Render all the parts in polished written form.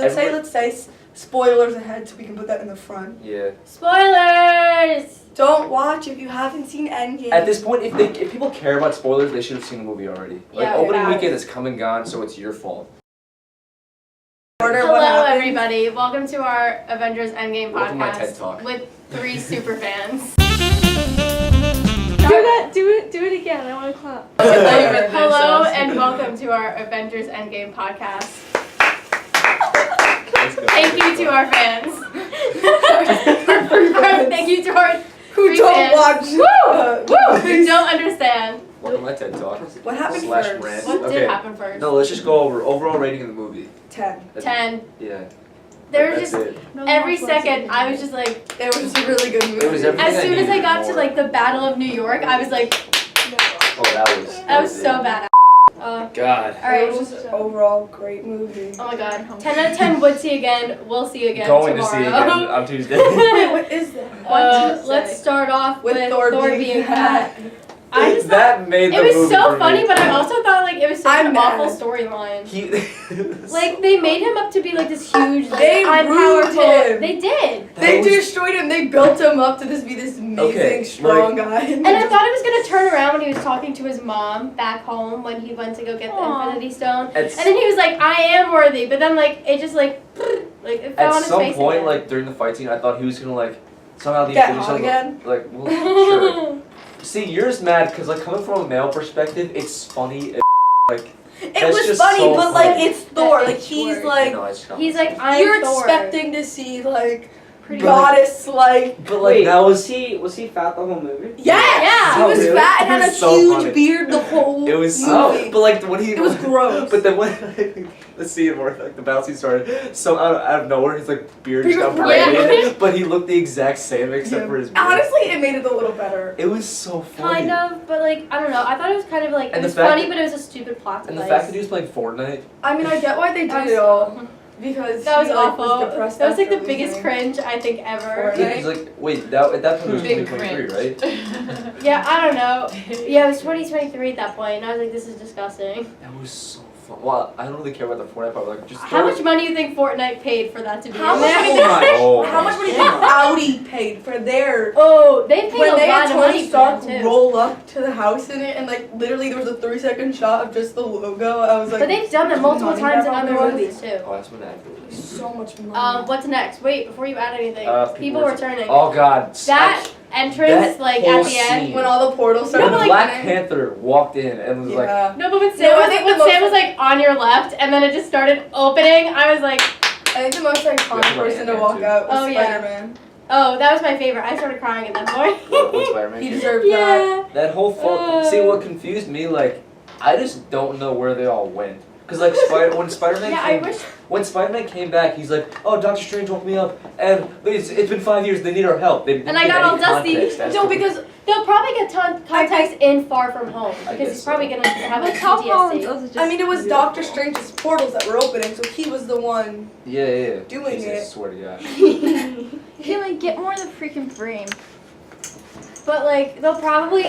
Let's say spoilers ahead so we can put that in the front. Yeah. Spoilers! Don't watch if you haven't seen Endgame. At this point, if people care about spoilers, they should have seen the movie already. Like, Yeah, opening yeah. weekend is come and gone, so it's your fault. Hello, everybody. Welcome to our Avengers Endgame Welcome to my TED Talk. podcast with 3 super fans. Do it again. I want to clap. Hello and welcome to our Avengers Endgame podcast. Thank you to our fans. Thank you to our Who don't watch. who don't understand. Welcome to my TED Talk. What happened Slash first? rant. What Okay. did happen first? No, let's just go over overall rating of the movie. 10. 10. Yeah. There was That's just it. every second I was just like, It was a really good movie. It was everything as soon as I needed got to more. like the Battle of New York, I was like, Oh, that was so it. bad. God. It Alright. was just an overall great movie. Oh my god. 10 out of 10 would see again. We'll see again Going tomorrow. to see again on Tuesday. Wait, what is that? Let's start off with Thor Thor being being fat. fat. I just that made the it was movie so for funny, me. but I also thought like it was such I'm an mad. awful storyline. He, Like they made him up to be like this huge, like, They I'm ruined powerful. him. They did. They was- destroyed him. They built him up to be this amazing, Okay, strong guy. And I thought he was gonna turn around when he was talking to his mom back home when he went to go get the Aw. Infinity Stone. It's- And then he was like, I am worthy. But then like it just like it fell on At his some face point, again. like during the fight scene, I thought he was gonna like somehow leave Get finish hot something. again? Like, well, sure. See, you're just mad because like coming from a male perspective, it's funny. Like it that's was just funny, so but funny. like it's Thor. Like It's he's short. like He's like, I'm you're Thor. expecting to see like Pretty goddess like. But like Wait, that was was he fat the whole movie? Yes! Yeah. He Oh, was really? fat and It had a was so huge funny. beard the whole It was movie. but like when he It was gross. But then when the scene where like the battle scene started, so out of nowhere his like beard just got Yeah. braided, but he looked the exact same except for his beard. Honestly, it made it a little better. It was so funny. Kind of, but like I don't know. I thought it was kind of like And it the was fact funny, that- but it was a stupid plot And the device. fact that he was playing Fortnite. I mean, I get why they That did was it all because That was he, like, awful. depressed That was like the after biggest losing. cringe I think ever. Fortnite. Yeah, he's like, wait, at that point it was Big 2023, right? Yeah, I don't know. Yeah, it was 2023 at that point, and I was like, this is disgusting. That was so fun. Well, I don't really care about the Fortnite part. Like, just How much money do you think Fortnite paid for that to be How in much there? money did Oh How my much money did God. Audi paid for their Oh, they paid when a they lot had of money Tony for Stark that too. roll up to the house in it and like literally there was a 3-second shot of just the logo. I was like, But they've done that multiple money times in that other probably movies too. Oh, that's when that was. so much money. What's next? Wait, before you add anything, people were- returning. Oh God. That entrance, that like whole at the end. scene. when all the portals When started but, like, Black opening. Panther walked in and was like, Yeah. No, but when No, Sam, I think the Sam most- was like on your left, and then it just started opening, I was like, I think the most iconic Definitely person to Ant-Man, walk too. out was Oh, yeah. Spider-Man. oh, that was my favorite. I started crying at that point. what Spider-Man? He deserved that. Yeah. That whole see what confused me, like I just don't know where they all went. Cause like when Spider-Man Yeah, I came, wish. when Spider-Man came back, he's like, oh, Doctor Strange woke me up, and it's been 5 years. They need our help. They didn't And I give got all any dusty. context as No, to- because They'll probably get context in Far From Home I because guess he's probably so. gonna have like But Tom Holland's PTSD. also just I mean it was beautiful. Doctor Strange's portals that were opening, so he was the one. yeah. doing Jesus, it. Swear to God. You can like get more in the freaking frame. But like they'll probably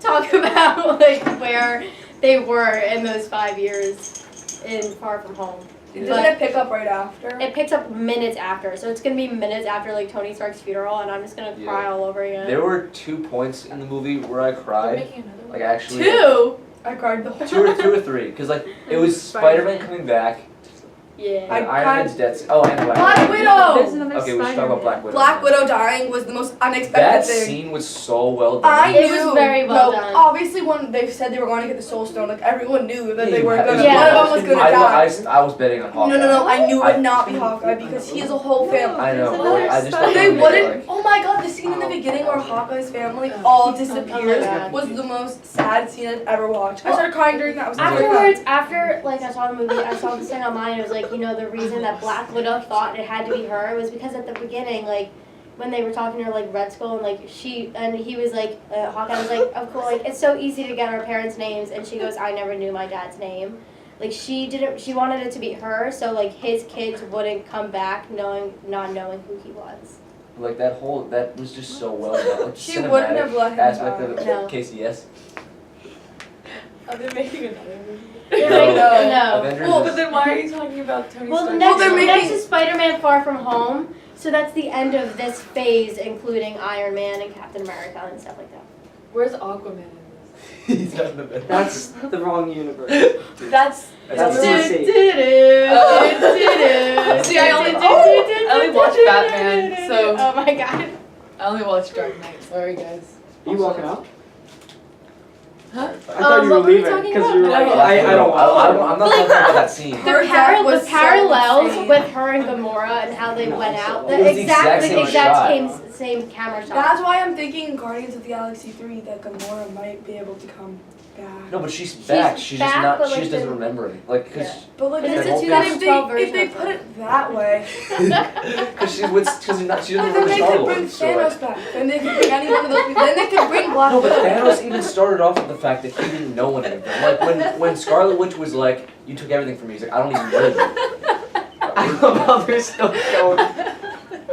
talk about like where they were in those 5 years in Far From Home. Doesn't it pick up right after? It picks up minutes after, so it's gonna be minutes after like Tony Stark's funeral, and I'm just gonna Yeah. cry all over again. There were 2 points in the movie where I cried. Like actually. 2. I cried the whole Two or three, because like it was Spider-Man coming back, Yeah. I and Iron cried- Man's death. Oh, and Black Black Widow. There's Widow! another Okay, we should talk about Black Widow. Black Widow dying was the most unexpected That thing. scene was so well done. I It knew. was very well no, done. Obviously, when they said they were going to get the Soul Stone, like everyone knew that they were Yeah, gonna. yeah. One of them was gonna die. I was betting on Hawkeye. No. I knew it I- would not be Hawkeye because he has a whole family. I know. There's I just another thought They would wouldn't. Like, Oh my God! The scene in the beginning where Hawkeye's family all disappears God. was the most sad scene I've ever watched. I started crying during that. I was like, Afterwards, after like I saw the movie, I saw this thing online. It was like, you know, the reason that Black Widow thought it had to be her was because at the beginning, like when they were talking to her, like Red Skull, and like he was like, Hawkeye was like, of course, like it's so easy to get our parents' names, and she goes, I never knew my dad's name. Like she wanted it to be her, so like his kids wouldn't come back not knowing who he was. like that was just so well done. Like, She wouldn't have let him aspect die. of it. No. Casey, yes. Are they making another movie? No. Avengers Well, is- but then why are you talking about Tony Well, the Stark? next, they're the making- next is Spider-Man Far From Home. So that's the end of this phase, including Iron Man and Captain America and stuff like that. Where's Aquaman in He's not in the bed. That's the wrong universe. this? That's That's the- DC. See, I only watched Batman, so- Oh my god. I only watched Dark Knight. Sorry, guys. You walking out? Huh? I thought you were What were you leaving talking because you were about? like, I don't I'm not talking about that scene. Her The, death was so parallels insane. with her and Gamora and how they No, went so- out. It was the exact same shot. Same camera shot. That's why I'm thinking in Guardians of the Galaxy 3 that Gamora might be able to come back. No, but she's back. She's just back, not. but, She like, just doesn't the- remember it. Like, cause, But like, But it's if a they- 2012 if they version put of it that way, cause she's with. Cause she's not. She doesn't like, then remember they Star could bring Lord. So like, Thanos back. Then they could bring any one of those people. Then they could bring Black no, but Widow. Thanos even started off with the fact that he didn't know anything. Like when Scarlet Witch was like, "You took everything from me." He's like, "I don't even know you." I love how they're still going.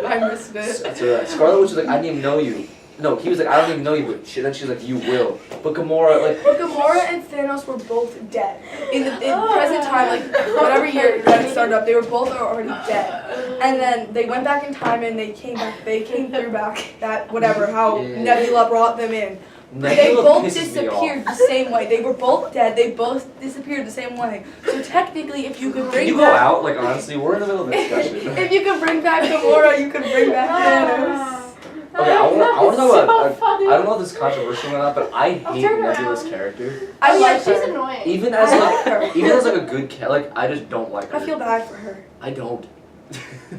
I missed it. So, Scarlet Witch was like, "I didn't even know you." No, he was like, "I don't even know you," but then she's like, "You will." But Gamora, like, But Gamora and Thanos were both dead. In the present time, like whatever year that started up, they were both already dead. And then they went back in time and they came back. They came through back that whatever how Yeah. Nebula brought them in. They Nebula both pisses me disappeared off. the same way. They were both dead. They both disappeared the same way. So technically, if you could Can bring you go back, out? Like honestly, we're in the middle of a discussion. if you could bring back Gamora, you could bring back Thanos. Okay, I want to know so about. funny. I don't know if this is controversial or not, but I hate turn Nebula's around. character. I yeah, like she's her. annoying. Even as I like, like her. even as like a good cat, like I just don't like her. I feel bad for her. I don't.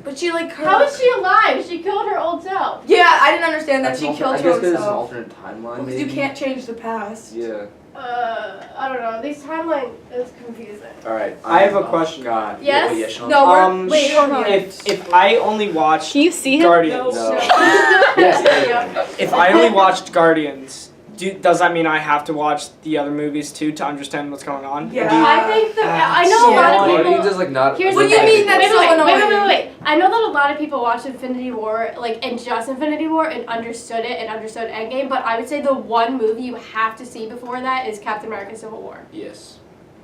But she like her. How is she alive? She killed her old self. Yeah, I didn't understand that That's she an killed I guess her because it's an herself. alternate timeline. Because Maybe. you can't change the past. Yeah. I don't know. This timeline is confusing. All right. I have a oh, question. God. Yes? Oh, yeah, Sean. No, we're wait, hold on. If I only watched Can you see him? Guardians, No. Yes, there you go. if I only watched Guardians, does that mean I have to watch the other movies too to understand what's going on? Yeah. Or do you- I think I know a Yeah. lot of Guardians people. is like not. Here's What the do you thing. mean that's wait, so wait, annoying? wait. I know that a lot of people watched Infinity War, like, and just Infinity War, and understood it and understood Endgame. But I would say the one movie you have to see before that is Captain America: Civil War. Yes.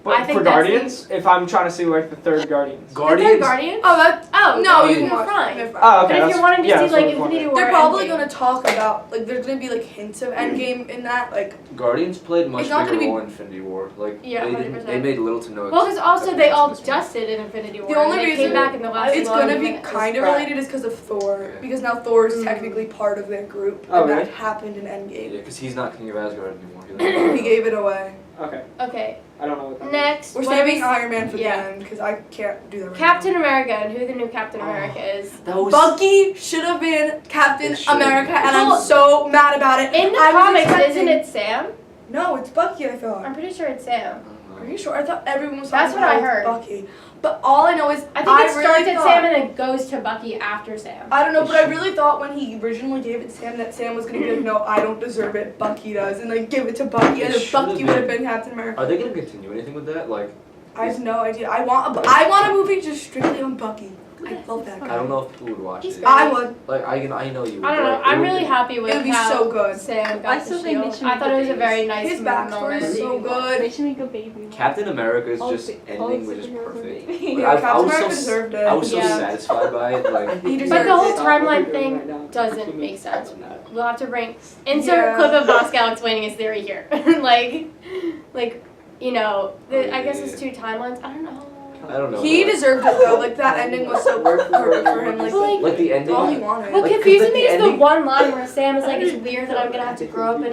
But I think for that's Guardians, if I'm trying to see like the third Guardians. The third Guardians. Guardian? Oh, that. Oh, No, Oh, you you're can watch. fine. They're fine. Oh, okay. But if that's- you're wanting to yeah, see that's what like I was wondering. Infinity War, They're probably Endgame. gonna talk about like there's gonna be like hints of Endgame in that like Guardians played much It's not bigger gonna be- role in Infinity War. Like Yeah, they 100%. made little to no. Well, because also they all just. just did in Infinity War. The only and they reason came back in the last it's one gonna be and it was kind of crap. related is because of Thor Yeah. because now Thor is Mm. technically part of their group Oh, and really? that happened in Yeah, Endgame. because he's not King of Asgard anymore. He gave it away. Okay, Okay, I don't know what that next. We're what are saving we- Iron Man for yeah. the end because I can't do that. Right Captain now. America and who the new Captain Oh. America is. That was. Bucky should have been Captain It should've America, been. and Well, I'm so mad about it. In the I was comics, expecting- isn't it Sam? No, it's Bucky. I thought. I'm pretty sure it's Sam. Are you sure? I thought everyone was That's talking what I about heard. Bucky. But all I know is I think it really starts at thought- Sam and then goes to Bucky after Sam. I don't know, but I really thought when he originally gave it to Sam that Sam was gonna be like, no, I don't deserve it, Bucky does, and like give it to Bucky, and It then should've Bucky would have been. been Captain America. Are they gonna continue anything with that? Like, I have no idea. I want a movie just strictly on Bucky. I love that guy. I don't know if people would watch He's it. great. I would. Like, I know you would. I don't know. Like, it I'm would really be- happy with It would be how so good. Sam got I the still think they shield. should I make thought the it was a very babies. nice His moment. backstory is so They good. should make a baby one. Captain America is All just the- ending all was just superheroes are perfect. babies. Like, Yeah, I Captain was America so deserved it. I was so Yeah. satisfied by it. Like, He But deserved the whole it. timeline Stop thing what you're doing right now. doesn't make sense. We'll have to bring Yeah. insert clip of Moscow explaining his theory here. like you know, I guess it's two timelines. I don't know. I don't know. He deserved it though. Like that ending was so perfect for him. Like the ending. all he wanted. What Like, 'cause, confuses like, me the is the ending- one line where Sam is like, "It's weird that I'm gonna have to grow up in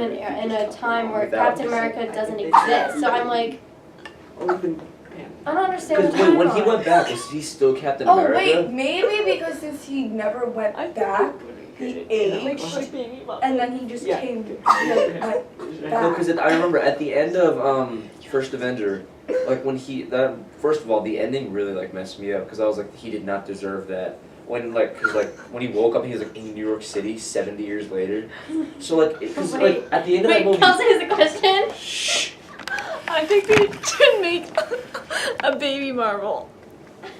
a time where Captain America doesn't exist." So I'm like, I don't understand the Because wait, when he timeline. went back, was he still Captain Oh America? wait, maybe because since he never went back, he aged, and then he just came. Went No, back. because I remember at the end of First Avenger, like when first of all, the ending really like messed me up because I was like, he did not deserve that. When when he woke up, and he was like in New York City 70 years later. So like, because like at the end of that Wait, movie. Kelsey has a question. Shh. I think they should make a baby Marvel.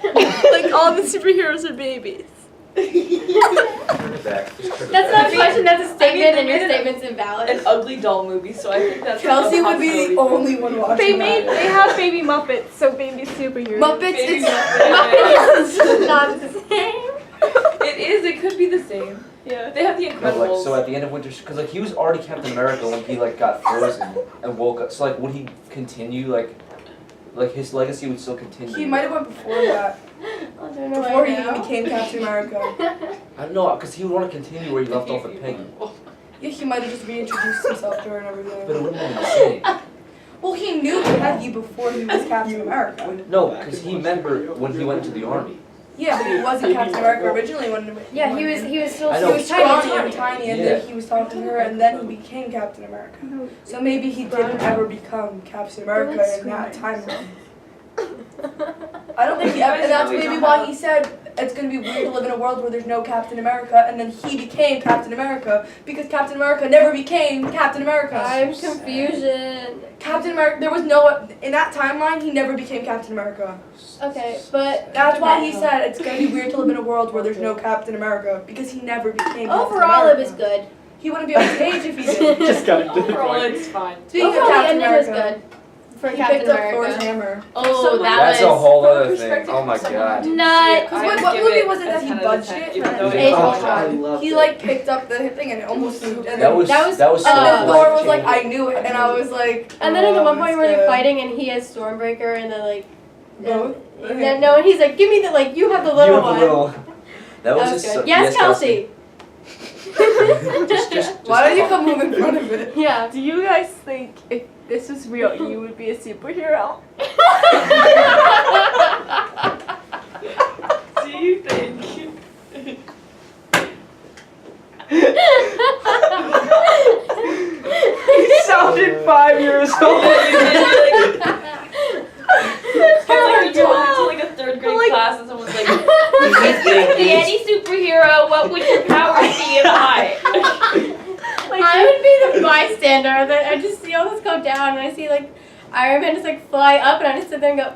Like all the superheroes are babies. Turn it back. Just turn it That's back. not a question, that's a statement, they and your made statement's invalid. An ugly doll movie, so I think that's Chelsea like a would be the possibility. only one watching They have baby Muppets, so baby superheroes. Muppets Baby is Muppets. Not the same. It is. It could be the same. Yeah. They have the No, Incredibles. like, so at the end of Winter, because like he was already Captain America when he like got frozen and woke up. So like, would he continue like his legacy would still continue? He might have went before that. I don't know Before right he now. even became Captain America. I don't know, because he would want to continue where he left off with Peggy. Yeah, he might have just reintroduced himself to her and everything. But it wouldn't have been the same. Well, he knew Peggy before he was Captain America. No, because he met her when he went into the army. Yeah, but he wasn't Captain America originally when. Yeah, he was still I He know. was tiny. scrawny and tiny, and Yeah. then he was talking to her, and then he became Captain America. So maybe he didn't ever become Captain America in that timeline. I don't think he ever, and that's maybe why he said it's gonna be weird to live in a world where there's no Captain America, and then he became Captain America because Captain America never became Captain America. I'm confusion. Captain America, there was no in that timeline. He never became Captain America. Okay, but That's why he said it's gonna be weird to live in a world where there's no Captain America because he never became. overall it Captain was America. good. He wouldn't be on stage if he did. Just gotta do Overall, it. it's fine. Speaking Overall of the Captain ending was America, good for he Captain picked up Thor's America. hammer. Oh, that That's was a whole other thing. perspective Oh my from someone god. who Nuts. didn't see it, I What would give movie it was it a that he 10 out of budged 10, it? even though Age it's of all Ultron. fine. He like picked up the thing and it almost moved. And That then, was That was- so and then Thor was like, life-changing. I knew it, and I was like. And then at the oh, one point that's where they're good. fighting and he has Stormbreaker and then like Both? and then no, and he's like, give me the like you have the little You have one. the little. That was That was just good. so, Yes, Kelsey. just Why did you come move in front of it? Yeah. Do you guys think if this was real, you would be a superhero? Do you think? He sounded 5 years old. It's like you're going to like a third grade class and someone's like, if you could be any superhero, what would your powers be and why? I would be the bystander that I just see all this go down and I see like Iron Man just like fly up and I just sit there and go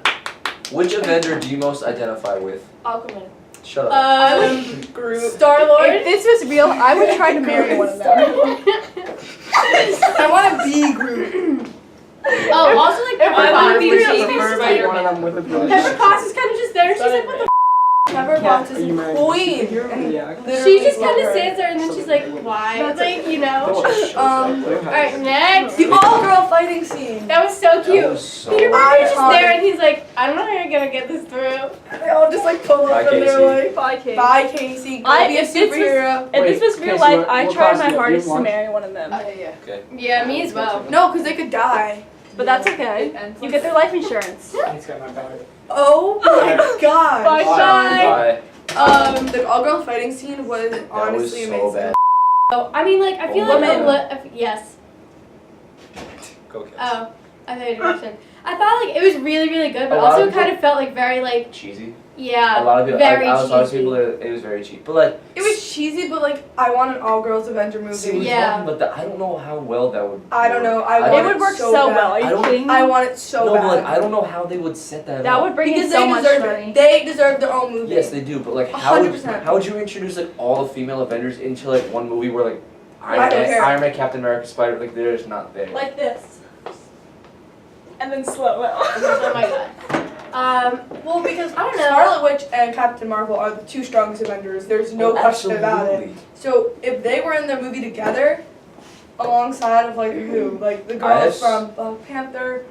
Which Avenger do you most identify with? Aquaman. Shut up. Groot. Star-Lord. If this was real, I would try to marry one of them. I want to be Groot. Oh, also like Pepper I Potts. would be She's Baby just Spider-Man. like- One of them with a brush. Pepper Potts is kind of just there. She's like, what the Pepper Potts is Are you married? queen. And Yeah. literally She just love kind of her. stands there and then she's like, why? Like, you know. Alright, next. The all-girl fighting scene. That was so cute. That was so Peter Parker's just iconic. there and he's like, I don't know how you're gonna get this through. They all just like pull Bye, up and they're Casey. like, Bye, Kate. bye, Casey. Go be a If this was- superhero. If Wait, this was real Casey, life, what- I what tried class my do you have? hardest You to have marry one of them. Yeah. Okay. Yeah, me as well. No, because they could die. But that's okay. You get their life insurance. He's got my back. Oh my god. Bye, Bye. The all-girl fighting scene was That was honestly so amazing. bad. Oh, I mean, like, I feel Oh, like yes. Go Casey. Oh, I thought you had a question. I thought like it was really, really good, but A lot also of it kind of felt like very like Cheesy. yeah, A lot of people. very I was cheesy. people that it was very cheap, but like. It was cheesy, but like I want an all-girls Avenger movie. See, we're Yeah. talking about that. I don't know how well that would. I don't know. I I want It would work so bad. well. Are I you don't- kidding me? I want it so No, bad. but like I don't know how they would set that That up. would bring in because so they much deserve money. it. They deserve their own movie. Yes, they do, but like how would 100%. how would you introduce like all the female Avengers into like one movie where like I don't care. Iron Man, Captain America, Spider, like they're just not there. Like this. And then slow mo. Oh my god. Well, because I don't know. Scarlet Witch and Captain Marvel are the two strongest Avengers. There's no Oh, question about it. absolutely. So if they were in the movie together, alongside of like who, like the I girls have- from Black Panther,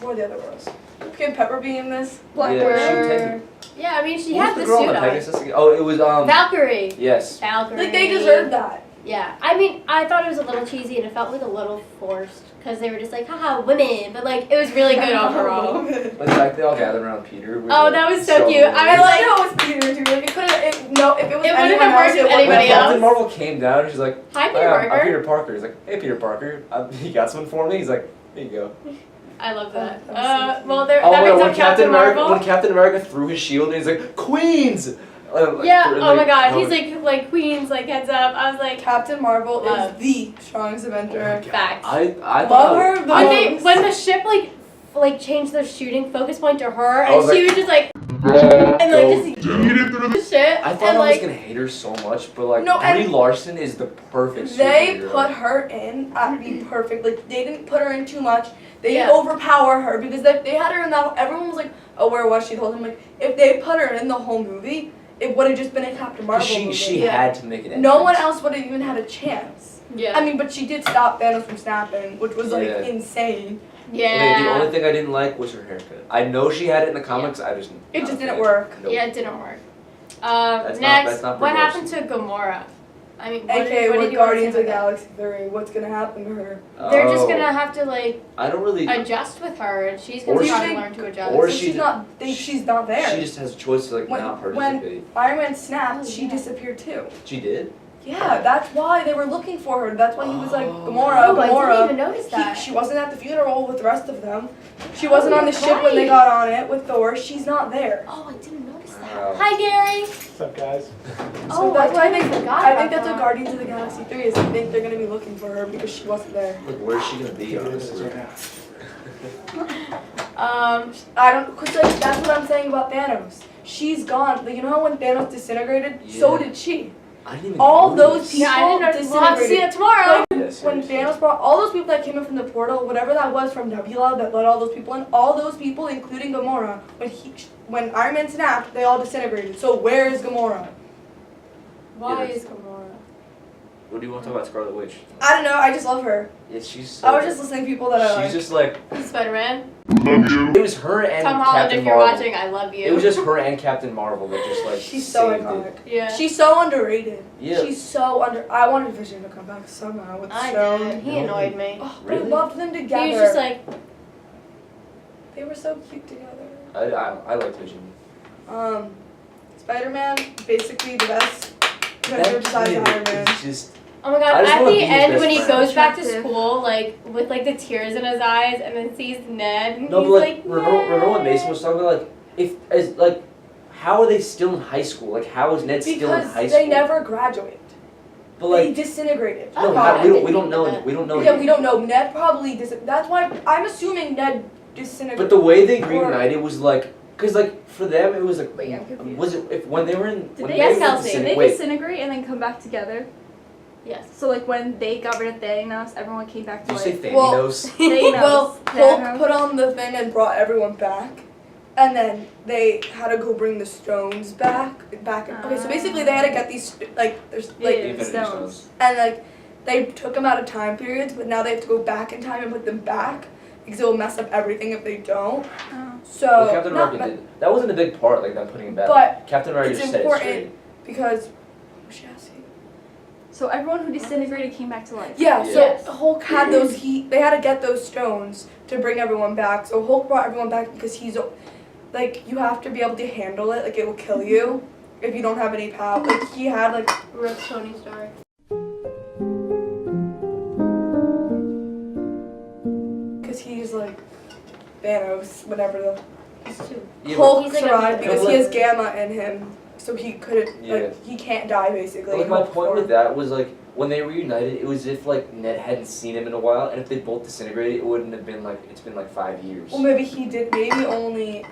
who are the other girls? Can Pepper be in this? Yeah, Blackbird. Yeah, I mean she Who's had the the girl suit on the on. Pegasus? Oh, it was Valkyrie. Yes. Valkyrie. Like they deserve that. Yeah, I mean I thought it was a little cheesy and it felt like a little forced because they were just like haha women, but like it was really good overall. But the fact they all gathered around Peter. Was, Oh, like, that was so cute. I I was like like- how it was Peter too. Like it could have. If it was It wouldn't anyone have else, worked it with wouldn't When anybody have- Captain else. Marvel came down, she's like, Hi, Peter "Hi, I'm Parker." Peter Parker." He's like, "Hey, Peter Parker, you got something for me?" He's like, "Here you go." I love that. Oh, that was so Well, there Oh that wait, brings when up Captain America Marvel. when Captain America threw his shield and he's like, "Queens." Yeah. and, Oh my like, God. no- He's like Queens, like heads up. I was like, Captain Marvel Love. is the strongest Avenger. facts. I Love thought her. When the most. when the ship like changed their shooting focus point to her, I and was she like- was just like, And like just shit. I thought and I was like gonna hate her so much, but like No, Brie and Larson is the perfect they superhero. put her in at be perfect. Like they didn't put her in too much. They Yeah. didn't overpower her because they had her in that. Everyone was like, "Oh, where was she?" Told him like, if they put her in the whole movie, it would have just been a Captain Marvel movie. She had to make it. No one else would have even had a chance. yeah. I mean, but she did stop Thanos from snapping, which was like Yeah. insane. yeah. Okay, the only thing I didn't like was her haircut. I know she had it in the comics. I just It not just a didn't fan. work. Nope. Yeah, it didn't work. That's Next, not what Brie happened to Gamora? I mean, what, AKA what with did you want to Guardians say of the about Galaxy 3, what's gonna happen to her? that? They're just Oh, gonna have to like I don't really. adjust with her, and she's gonna Or try she- to learn to adjust. or So she she's did- not. She's not there. She just has a choice to like When- not when- participate. Iron Man snapped. Oh, She yeah. disappeared too. She did. Yeah, that's why they were looking for her. That's why he was like, Oh. Gamora, Oh, I Gamora. didn't even notice that. She wasn't at the funeral with the rest of them. She wasn't on the you're ship when they right. got on it with Thor. She's not there. Oh, I didn't notice that. Wow. Hi, Gary. What's up, guys? Oh, that's why I totally think forgot I think about that's what that. Guardians of the Galaxy 3 is. I think they're gonna be looking for her because she wasn't there. Like, where's she gonna be? Figure this Honestly. right now. I don't, cause like that's what I'm saying about Thanos. She's gone. Like, you know how when Thanos disintegrated, so Yeah. did she. I didn't even. All notice. those people Yeah, I didn't know. We'll have to see it tomorrow. Yeah, When seriously. Thanos brought all those people that came in from the portal, whatever that was from Nebula that let all those people in, all those people, including Gamora, when Iron Man snapped, they all disintegrated. So where is Gamora? Why Yeah. is Gamora? What do you want to talk about Scarlet Witch? I don't know. I just love her. Yeah, she's. So I was just listening to people that I She's like. just like. Spider-Man. It was her and Tom Holland, Captain if you're Marvel. watching, I love you. It was just her and Captain Marvel that just like. She's so saved iconic. it. yeah. She's so underrated. Yeah. She's so I wanted Vision to come back somehow with I Stone. did. He annoyed me. Oh, Really? I loved them together. He was just like, They were so cute together. I liked Vision. Spider-Man, basically the best That Avenger besides kid Iron Man. is just. oh my god, I just at wanna the be his end best when he friend. goes back to Attractive. school, like, with like the tears in his eyes, and then sees Ned, and No, he's but like, like, remember when "Ned." Mason was talking about like, how are they still in high school? Like, how is Ned still in Because high school? they never graduate. But They like, disintegrated. Oh, no, God, how, I we didn't don't know know. that. We don't know. Yeah, we don't know. Ned probably That's why I'm assuming Ned disintegrated. But the way they Or- reunited was like, cause like for them it was like, Wait, I'm confused. was it if when they were in? Did when they, Yes, were Kelsey. did they wait, disintegrate and then come back together? Yes. So like when they got rid of Thanos, everyone came back to did you life. say Well- Thanos? Thanos. Well, Thanos. Hulk put on the thing and brought everyone back. And then they had to go bring the stones back. Okay, so basically they had to get these, like, there's, Yeah, like, yeah, Infinity stones. Stones. and, like, they took them out of time periods, but now they have to go back in time and put them back because it will mess up everything if they don't. Oh. So, Well, Captain not America me- did. That wasn't a big part, like them putting him back. But Captain America it's just said it important. straight. because, what was she asking? So everyone who disintegrated came back to life. Yeah, so Yes. Hulk had those, they had to get those stones to bring everyone back. So Hulk brought everyone back because he's, like, you have to be able to handle it. Like, it will kill you if you don't have any power. Like, he had, like, Rip Tony Stark. because he's, like, Thanos, whatever the. He's too. Yeah, Hulk He's like a survived mutant. because he has gamma in him. So he couldn't, Yeah. like, he can't die, basically. But, like my Hulk point form. with that was like when they reunited, it was if like Ned hadn't seen him in a while, and if they both disintegrated, it wouldn't have been like it's been like 5 years. Well, maybe he did. Maybe only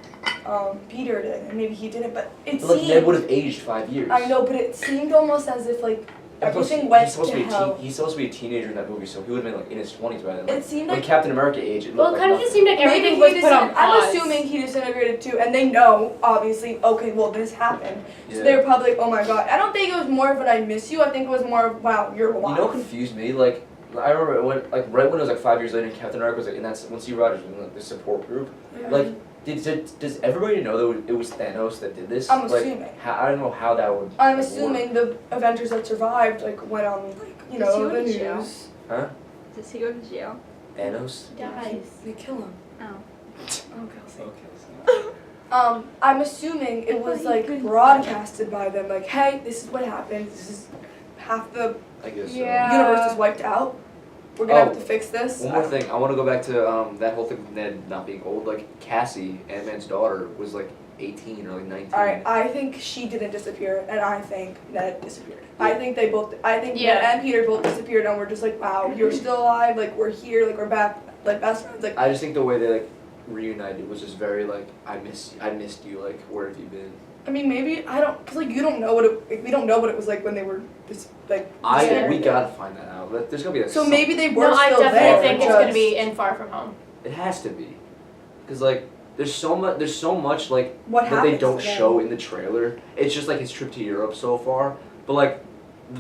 Peter did, and maybe he didn't. But it But, like seemed. Ned would have aged 5 years. I know, but it seemed almost as if, like, And plus, everything went he's supposed to to be hell. he's supposed to be a teenager in that movie, so he would have been like in his 20s by then. Like, It seemed when like. Captain America aged, it Well, looked it kind of like just seemed like Maybe everything he was put on I'm pause. assuming he disintegrated too, and they know, obviously, okay, well, this happened. yeah. So they were probably like, oh my god. I don't think it was more of an I miss you, I think it was more of, wow, you're alive. You know what confused me? Like, I remember when, like, right when it was like 5 years later, and Captain America was like, and that's when Steve Rogers was in like, the support group. Yeah. Like, does everybody know that it was Thanos that did this? I'm like, assuming. I don't know how that would. I'm work. assuming the Avengers that survived, like, went on, like, you Does he know, go the to jail? news. Does he go to jail? Thanos. Dies. They kill him. Oh. Oh, Kelsey. Okay. I'm assuming it was, thought like, you couldn't- broadcasted by them, like, hey, this is what happened, this is half the I guess Yeah. universe is wiped out. We're gonna Oh, have to fix this. so. One more thing, I want to go back to that whole thing with Ned not being old. Like Cassie, Ant-Man's daughter, was like 18 or like 19. Alright, I think she didn't disappear, and I think Ned disappeared. I think they both, Yeah. Ned and Peter both disappeared, and we're just like, wow, you're still alive, like, we're here, like, we're back, like, best friends, like, I just think the way they like reunited was just very like I missed you, like where have you been? I mean, maybe I don't, cause like you don't know what we don't know what it was like when they were just like. We gotta find that out. There's gonna be like. So maybe they were No, I still there. definitely think it's just- gonna be in Far From Home. It has to be, cause like there's so much like What that happens they don't to them? show in the trailer. It's just like his trip to Europe so far, but like.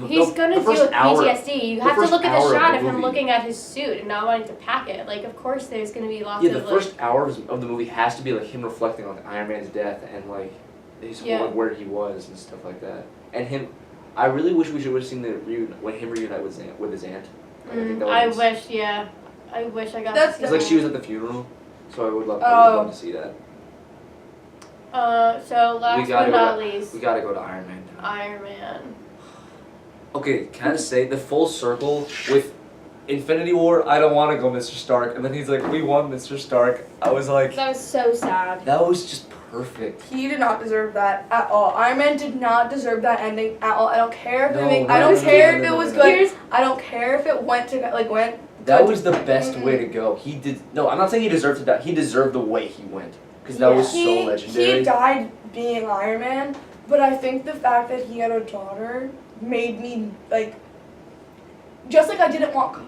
He's gonna deal with PTSD. You have to first look at hour the of shot the of him movie. looking at his suit and not wanting to pack it. Like, of course, there's gonna be lots Yeah, of the first hour of the movie has to be like him reflecting on Iron Man's death and like his like where he was and stuff like that. And him, I really wish we should have seen the when him reunite with his aunt. Like, I think that I was, wish, yeah. I wish I got That's to see It's like that. she was at the funeral, so I would love to see that. So last gotta but not go least, We gotta go to Iron Man. Iron Man. Okay, can I say the full circle with Infinity War? I don't want to go, Mr. Stark, and then he's like, "We won, Mr. Stark." I was like, That was so sad. that was just perfect. He did not deserve that at all. Iron Man did not deserve that ending at all. I don't care if No, it make, no, I don't no, care no, if no, it was no, no. good. I don't care if it went to went. That good. was the best way to go. He did. No, I'm not saying he deserved to die. He deserved the way he went because that was so He legendary. died being Iron Man, but I think the fact that he had a daughter made me like. Just like I didn't want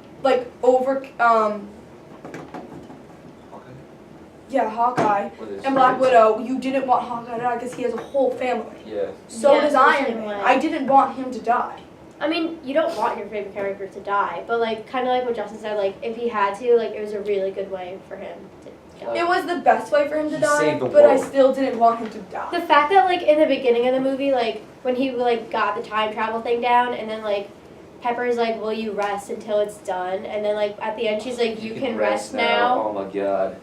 Hawkeye With his and Black friends. Widow. You didn't want Hawkeye to die because he has a whole family. Yeah. So Yeah, does so Iron same Man. way. I didn't want him to die. I mean, you don't want your favorite character to die, but like, kind of like what Justin said, like, if he had to, like, it was a really good way for him to die. It was the best way for him to He die, saved the but I world. still didn't want him to die. The fact that, like, in the beginning of the movie, like, when he, like, got the time travel thing down, and then, like, Pepper's like, will you rest until it's done? And then, like, at the end, she's like, you can rest now. Oh my god.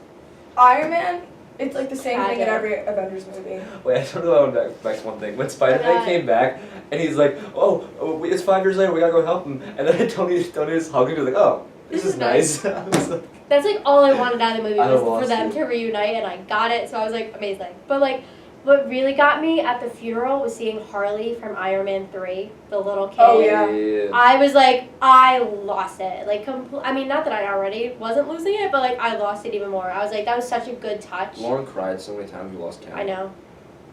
Iron Man, it's like the same thing in Tragic. every Avengers movie. Wait, I totally want to back to one thing. When Spider-Man God. came back, and he's like, it's 5 years later, we gotta go help him. And then Tony just hugged him, he was like, oh, this is nice. I was like, That's, like, all I wanted out of the movie I was lost for them it. to reunite, and I got it, so I was like, amazing. But, like, what really got me at the funeral was seeing Harley from Iron Man 3, the little kid. Oh, yeah. I was like, I lost it. Like, I mean, not that I already wasn't losing it, but like, I lost it even more. I was like, that was such a good touch. Lauren cried so many times we lost count. I know.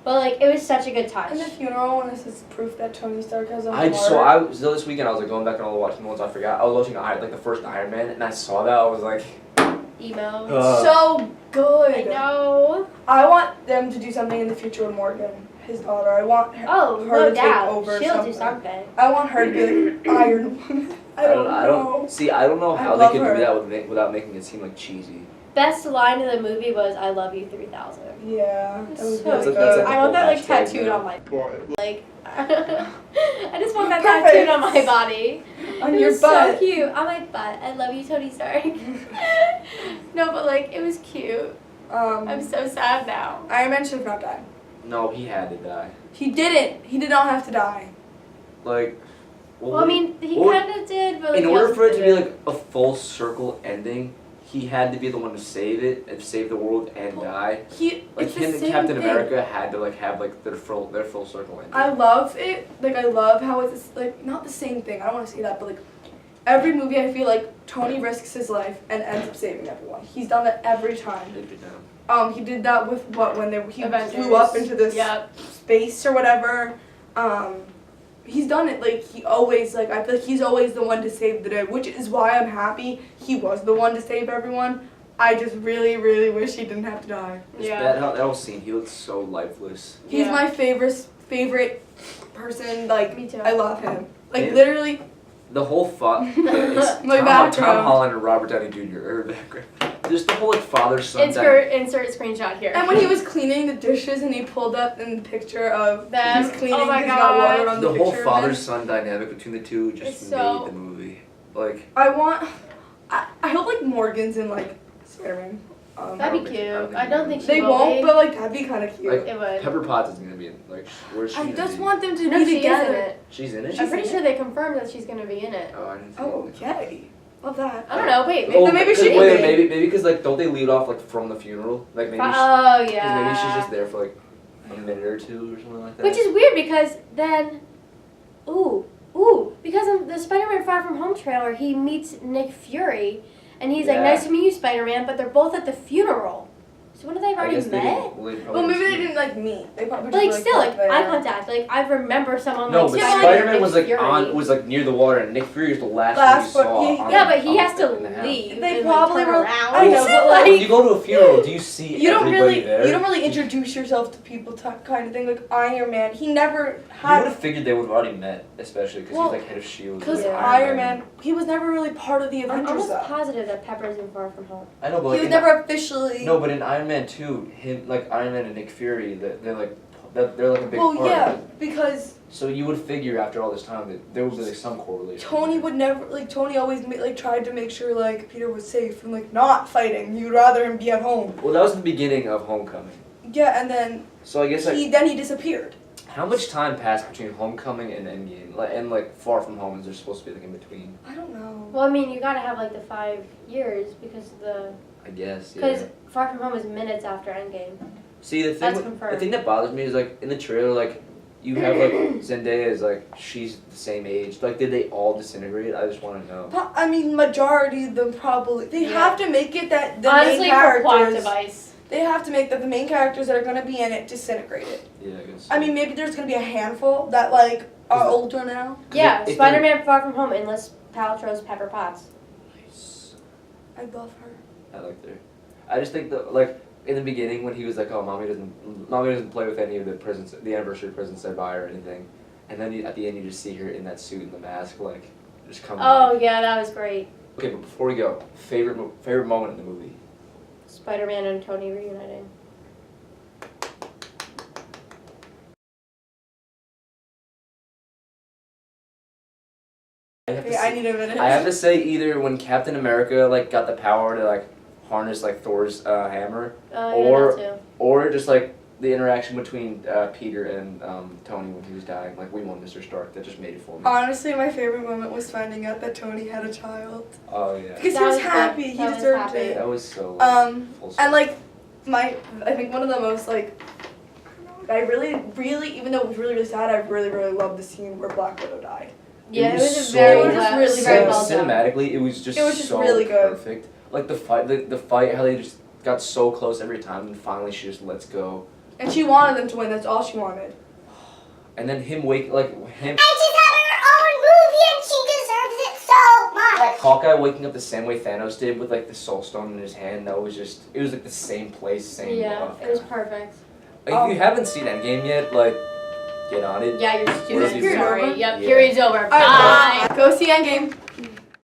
But like, it was such a good touch. And the funeral, when this is proof that Tony Stark has a So this weekend I was like going back and all watching the ones I forgot. I was watching like the first Iron Man, and I saw that I was like, Emo. so good. I know. I want them to do something in the future with Morgan, his daughter. I want her, Oh, her no to take doubt. over She'll something. do something. I want her to be like Iron Woman. I don't know. I don't know I how they love could her. do that without making it seem like cheesy. Best line of the movie was "I love you 3000." Yeah, that was So really good. good. I want that like Hashtag tattooed now. on my like. I just want that Perfect. tattooed on my body. On It your was butt. so cute. On my butt. I love you, Tony Stark. No, but like it was cute. I'm so sad now. Iron Man should have not died. No, he had to die. He didn't. He did not have to die. Like, Well, I mean, he Or- kind of did, but like, in he order also for it to be didn't. like a full circle ending, he had to be the one to save it and save the world and die. Like It's the him and same Captain thing. America had to like have like their full circle ending. I love it. Like I love how it's like not the same thing. I don't want to say that, but like every movie, I feel like Tony risks his life and ends up saving everyone. He's done that every time. They did that. He did that with when he Avengers. flew up into this Yep. space or whatever. He's done it like he always like I feel like he's always the one to save the day, which is why I'm happy he was the one to save everyone. I just really, really wish he didn't have to die. Yeah. That whole scene, he looked so lifeless. He's Yeah. my favorite person. Like Me too. I love him. Like Yeah. literally. The whole it's My Tom background. Holland and Robert Downey Jr. Or background. Just the whole like father-son dynamic. Insert screenshot here. And when he was cleaning the dishes and he pulled up in the picture of Them. he's cleaning, Oh my he's got water God. on The the whole picture of him. father-son dynamic between the two just It's so- made the movie. Like, I hope like Morgan's in like Spider-Man. That'd be cute. I don't think she They will won't, be. but like that'd be kind of cute. Like, It would. Pepper Potts is gonna be in, like, where's she I gonna just be? want them to No, be she is in together. it. She's in it? I'm pretty in sure they confirmed that she's gonna be in it. Oh, I didn't see Oh, it. yay. Love that. I don't know. Wait. Oh, Then maybe she wait, can wait, be. maybe because like don't they lead off like from the funeral? Like maybe Oh maybe yeah. she's just there for like a minute or two or something like that. Which is weird because then, because in the Spider-Man Far From Home trailer, he meets Nick Fury, and he's like, Yeah. "Nice to meet you, Spider-Man," but they're both at the funeral. So when have they I already guess they met? didn't. Well, Well, maybe they didn't like meet. They probably But like just, still, like there. eye contact. Like I remember someone No, like but Spider-Man Spider-Man was Nick like Fury. was like near the water, and Nick Fury was the last Last one you one, saw. yeah, Yeah, but he has to in the house. leave. They and, probably like, turn were- around. I know, but, like, When you go to a funeral, do you see You don't everybody really, there? you don't really introduce yourself to people, kind of thing. Like Iron Man, he never You would had. have figured they would have already met, especially because Well, he's like head of Shield. Because Yeah. Iron Man, he was never really part of the I'm Avengers almost though. positive that Pepper's in Far From Home. I know, but He like was in never officially. no, but in Iron Man 2, him like Iron Man and Nick Fury, they're like they're like a big Well, part. yeah, Of it. because So you would figure after all this time that there would be like some correlation. Tony would never Tony always like tried to make sure like Peter was safe and like not fighting. You'd rather him be at home. Well, that was the beginning of Homecoming. Yeah, and then So I guess like he disappeared. how much time passed between Homecoming and Endgame, like Far From Home? Is there supposed to be like in between? I don't know. Well, I mean, you gotta have like the 5 years because I guess. Yeah. because Far From Home is minutes after Endgame. See, the That's thing, confirmed. the thing that bothers me is like in the trailer, like you have like Zendaya is like she's the same age. Like, did they all disintegrate? I just want to know. I mean, majority of them probably. They Yeah. have to make it that the Honestly, main for plot characters. device. They have to make that the main characters that are gonna be in it disintegrate it. Yeah, I guess. I mean, maybe there's gonna be a handful that like are Is it- older now. Yeah, if they- Spider-Man Far From Home, unless Paltrow's Pepper Potts. Nice. I love her. I like her. I just think that like in the beginning when he was like, oh, mommy doesn't play with any of the presents, the anniversary presents I buy or anything, and then at the end you just see her in that suit and the mask, like just coming. Oh yeah, that was great. Okay, but before we go, favorite moment in the movie. Spider-Man and Tony reuniting. I have to Okay, say- I need a minute. I have to say either when Captain America like got the power to like harness like Thor's hammer, Or- Yeah, that too. or just like the interaction between Peter and Tony when he was dying, like we won Mr. Stark, that just made it for me. Honestly, my favorite moment was finding out that Tony had a child Oh yeah, because That he was was good. happy. He That was deserved happy. it. that was so. full And like I think one of the most like I really even though it was really sad, I really loved the scene where Black Widow died. Yeah, It it was was so- a very, It was just really very good. well done. Cinematically, it was just It really good. perfect. Like the fight, how they just got so close every time, and finally she just lets go. And she wanted them to win. That's all she wanted. And then him him. And she's having her own movie and she deserves it so much. Hawkeye waking up the same way Thanos did with like the Soul Stone in his hand. That was just, it was like the same place, same. Yeah, it was perfect. If you haven't seen Endgame yet, like, get on it. Yeah, you're Where's stupid. the period Sorry. over? Yep, Yeah. period's over. All right, Bye. go see Endgame.